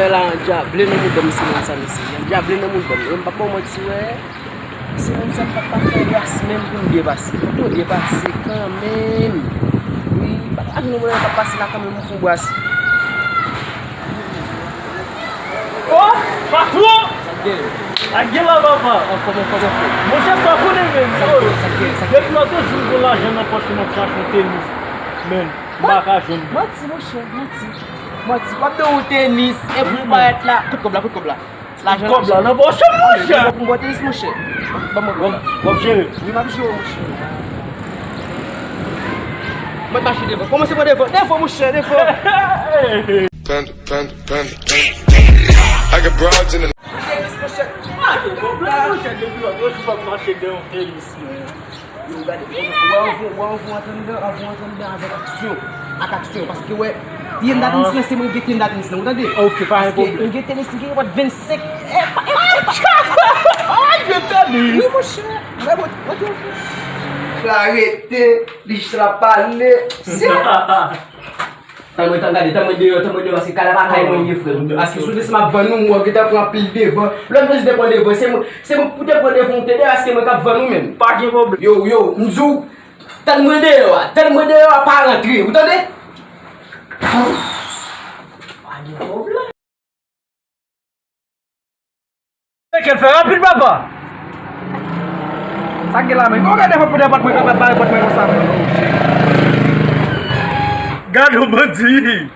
ouais là, diable dans mon dom c'est ça ici. Diable dans mon dom. On pas moi dire ouais. C'est même ça pas faire la semaine pour me dépasser. Pour dépasser quand même. Oui, pas nous pas passer là quand même pour boisse. Oh, patron! Aquilo lá, papa. Mon cher, ça connaît même. Depuis longtemps, je vous l'argent dans la poche de mon chat pour tennis. Men, baka jaune. Mati, mon cher, Mati, pas de tennis et pour pas être là. Coup de comme là. L'argent Comme là, non, bon, je mon cher. Pour boire tennis, mon cher. Bon, chérie. Oui, ma jouer, mon cher. Moi, t'achètes des fois. Comment c'est pour des fois? Des fois, mon cher, des fois. Panda. I got broads in the action parce que ouais il y a une c'est mon guetter une vous entendez OK pas un problème un guetter c'est qui va 25 je t'ai oui mon cher arrêtez je la parler c'est T'as moi parce que calaba kay moi yef parce que sous ma vendre moi que t'as prend pile devant l'autre je dépend devant c'est mon pour te prendre devant te parce que moi cap vendre même pas de problème yo m'zou tellement de pas rentrer vous entendez pas de problème qu'elle fait rapide papa ça que là mais regardez pour des pas ça Garde o bandinho.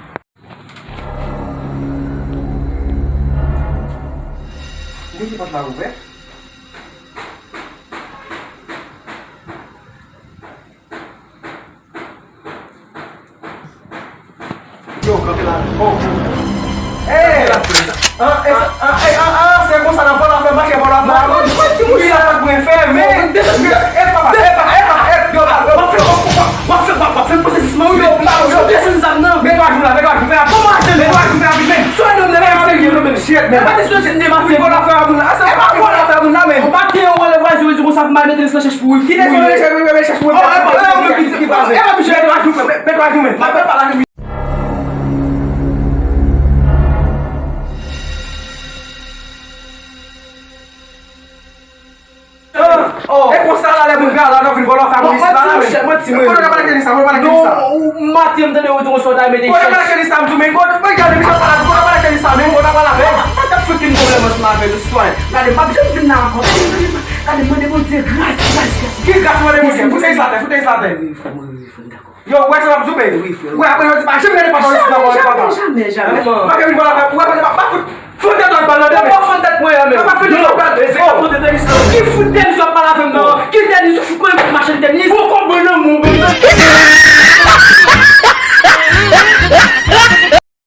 Muito para lá o ver. Yo, lá. Você gosta da bola para baixo, bola para baixo. Pode ir lá para o enfermo. É com sala lá no lugar lá não vou lá fazer isso lá mesmo. Quando eu aquele sábado, para aquele sábado. O Mati me deu um soldado me deixou. Quando aquele sábado também, quando vai dar me chamar, quando aquele sábado, quando lá vem. Mas tá fucking problema se lá vem do história. Cadê? Mas já vi não. Cadê? Mande vou dizer graças. Que graças mande você? Futei lá, Yo, vai lá pro bem. Ué, agora eu achei que ele passou isso na bola. Jamais. Mas eu vou lá, ué, Fudeu nós balão, eu vou fundar com ele, meu. Mas fudeu nós balão, esse é o fudeu deles não. Que fudeu sua palavra, não. Que deles, ficou em marcha de tenis. Vou comer no mundo.